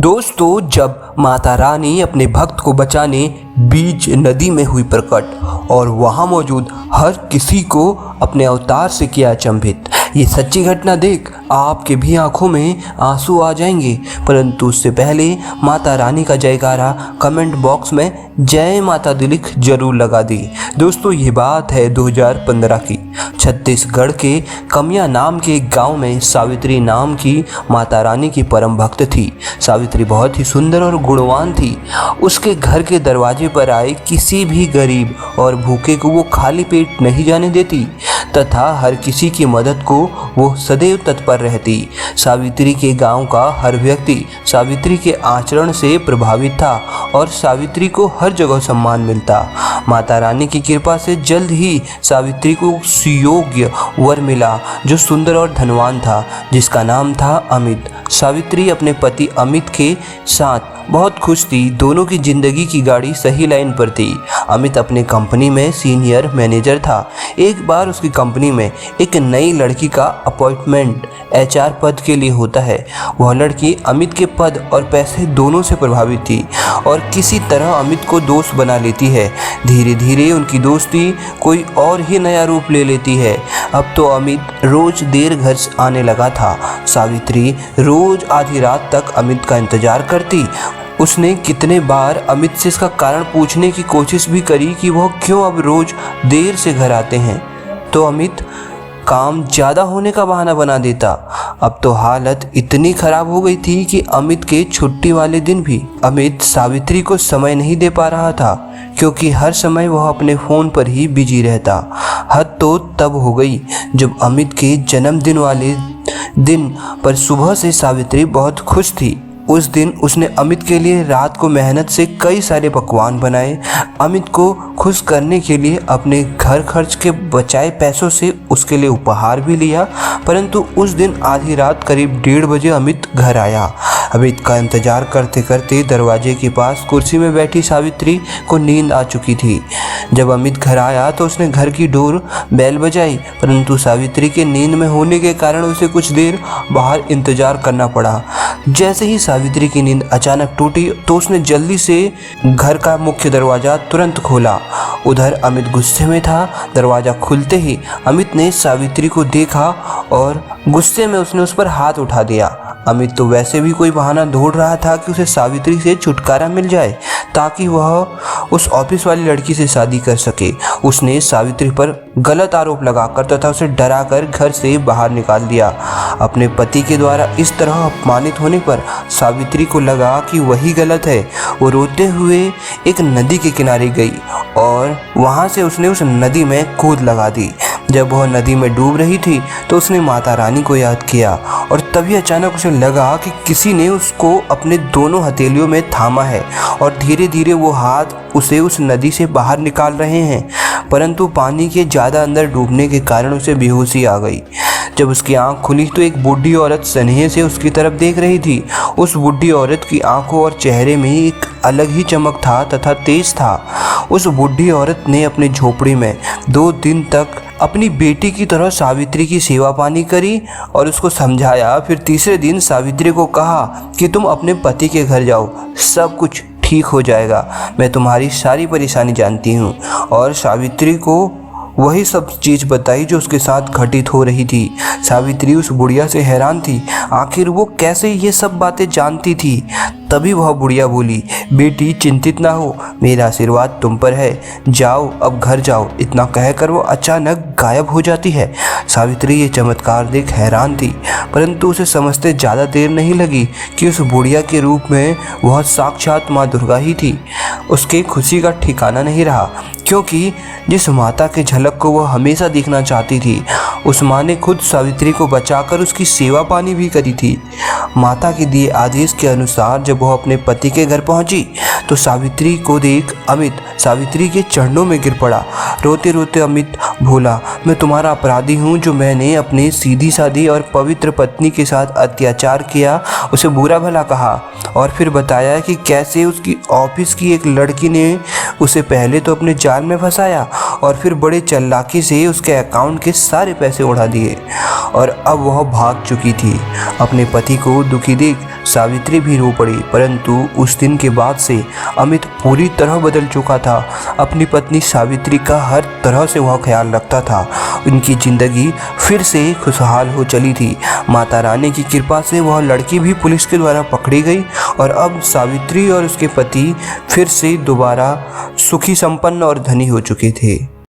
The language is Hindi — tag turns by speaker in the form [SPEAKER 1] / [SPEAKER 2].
[SPEAKER 1] दोस्तों, जब माता रानी अपने भक्त को बचाने बीच नदी में हुई प्रकट और वहां मौजूद हर किसी को अपने अवतार से किया अचंभित। ये सच्ची घटना देख आपके भी आंखों में आंसू आ जाएंगे। परंतु उससे पहले माता रानी का जयकारा कमेंट बॉक्स में जय माता दी लिख जरूर लगा दी। दोस्तों, ये बात है 2015 की। छत्तीसगढ़ के कमिया नाम के एक गांव में सावित्री नाम की माता रानी की परम भक्त थी। सावित्री बहुत ही सुंदर और गुणवान थी। उसके घर के दरवाजे पर आए किसी भी गरीब और भूखे को वो खाली पेट नहीं जाने देती तथा हर किसी की मदद को वो सदैव तत्पर रहती। सावित्री के गांव का हर व्यक्ति सावित्री के आचरण से प्रभावित था और सावित्री को हर जगह सम्मान मिलता। माता रानी की कृपा से जल्द ही सावित्री को सुयोग्य वर मिला जो सुंदर और धनवान था, जिसका नाम था अमित। सावित्री अपने पति अमित के साथ बहुत खुश थी। दोनों की जिंदगी की गाड़ी सही लाइन पर थी। अमित अपने कंपनी में सीनियर मैनेजर था। एक बार उसकी कंपनी में एक नई लड़की का अपॉइंटमेंट HR पद के लिए होता है। वह लड़की अमित के पद और पैसे दोनों से प्रभावित थी और किसी तरह अमित को दोस्त बना लेती है। धीरे धीरे उनकी दोस्ती कोई और ही नया रूप ले लेती है। अब तो अमित रोज देर घर आने लगा था। सावित्री रोज आधी रात तक अमित का इंतजार करती। उसने कितने बार अमित से इसका कारण पूछने की कोशिश भी करी कि वह क्यों अब रोज देर से घर आते हैं, तो अमित काम ज़्यादा होने का बहाना बना देता। अब तो हालत इतनी खराब हो गई थी कि अमित के छुट्टी वाले दिन भी अमित सावित्री को समय नहीं दे पा रहा था, क्योंकि हर समय वह अपने फ़ोन पर ही बिजी रहता। हद तो तब हो गई जब अमित के जन्मदिन वाले दिन पर सुबह से सावित्री बहुत खुश थी। उस दिन उसने अमित के लिए रात को मेहनत से कई सारे पकवान बनाए। अमित को खुश करने के लिए अपने घर खर्च के बचाए पैसों से उसके लिए उपहार भी लिया। परंतु उस दिन आधी रात करीब 1:30 बजे अमित घर आया। अमित का इंतजार करते करते दरवाजे के पास कुर्सी में बैठी सावित्री को नींद आ चुकी थी। जब अमित घर आया तो उसने घर की डोर बेल बजाई, परंतु सावित्री के नींद में होने के कारण उसे कुछ देर बाहर इंतजार करना पड़ा। जैसे ही सावित्री की नींद अचानक टूटी तो उसने जल्दी से घर का मुख्य दरवाज़ा तुरंत खोला। उधर अमित गुस्से में था। दरवाज़ा खुलते ही अमित ने सावित्री को देखा और गुस्से में उसने उस पर हाथ उठा दिया। अमित तो वैसे भी कोई बहाना ढूंढ रहा था कि उसे सावित्री से छुटकारा मिल जाए ताकि वह उस ऑफिस वाली लड़की से शादी कर सके। उसने सावित्री पर गलत आरोप लगाकर तथा उसे डराकर घर से बाहर निकाल दिया। अपने पति के द्वारा इस तरह अपमानित होने पर सावित्री को लगा कि वही गलत है। वो रोते हुए एक नदी के किनारे गई और वहाँ से उसने उस नदी में कूद लगा दी। जब वह नदी में डूब रही थी तो उसने माता रानी को याद किया और तभी अचानक उसे लगा कि किसी ने उसको अपने दोनों हथेलियों में थामा है और धीरे धीरे वो हाथ उसे उस नदी से बाहर निकाल रहे हैं। परंतु पानी के ज़्यादा अंदर डूबने के कारण उसे बेहोशी आ गई। जब उसकी आंख खुली तो एक बूढ़ी औरत स्नेह से उसकी तरफ देख रही थी। उस बूढ़ी औरत की आंखों और चेहरे में एक अलग ही चमक था तथा तेज था। उस बूढ़ी औरत ने अपनी झोपड़ी में 2 दिन तक अपनी बेटी की तरह सावित्री की सेवा पानी करी और उसको समझाया। फिर तीसरे दिन सावित्री को कहा कि तुम अपने पति के घर जाओ, सब कुछ ठीक हो जाएगा, मैं तुम्हारी सारी परेशानी जानती हूँ। और सावित्री को वही सब चीज़ बताई जो उसके साथ घटित हो रही थी। सावित्री उस बुढ़िया से हैरान थी, आखिर वो कैसे ये सब बातें जानती थी। तभी वह बुढ़िया बोली, बेटी चिंतित ना हो, मेरा आशीर्वाद तुम पर है, जाओ अब घर जाओ। इतना कहकर वो अचानक गायब हो जाती है। सावित्री ये चमत्कार देख हैरान थी, परंतु उसे समझते ज़्यादा देर नहीं लगी कि उस बुढ़िया के रूप में वह साक्षात माँ दुर्गा ही थी। उसके खुशी का ठिकाना नहीं रहा, क्योंकि जिस माता के झलक को वह हमेशा देखना चाहती थी उस माँ ने खुद सावित्री को बचाकर उसकी सेवा पानी भी करी थी। माता के दिए आदेश के अनुसार जब वह अपने पति के घर पहुंची तो सावित्री को देख अमित सावित्री के चरणों में गिर पड़ा। रोते रोते अमित बोला, मैं तुम्हारा अपराधी हूँ जो मैंने अपने सीधी सादी और पवित्र पत्नी के साथ अत्याचार किया, उसे बुरा भला कहा और फिर बताया कि कैसे उसकी ऑफिस की एक लड़की ने उसे पहले तो अपने जाल में फंसाया और फिर बड़े चालाकी से उसके अकाउंट के सारे पैसे उड़ा दिए और अब वह भाग चुकी थी। अपने पति को दुखी देख सावित्री भी रो पड़ी, परंतु उस दिन के बाद से अमित पूरी तरह बदल चुका था। अपनी पत्नी सावित्री का हर तरह से वह ख्याल रखता था। उनकी जिंदगी फिर से खुशहाल हो चली थी। माता रानी की कृपा से वह लड़की भी पुलिस के द्वारा पकड़ी गई और अब सावित्री और उसके पति फिर से दोबारा सुखी, संपन्न और धनी हो चुके थे।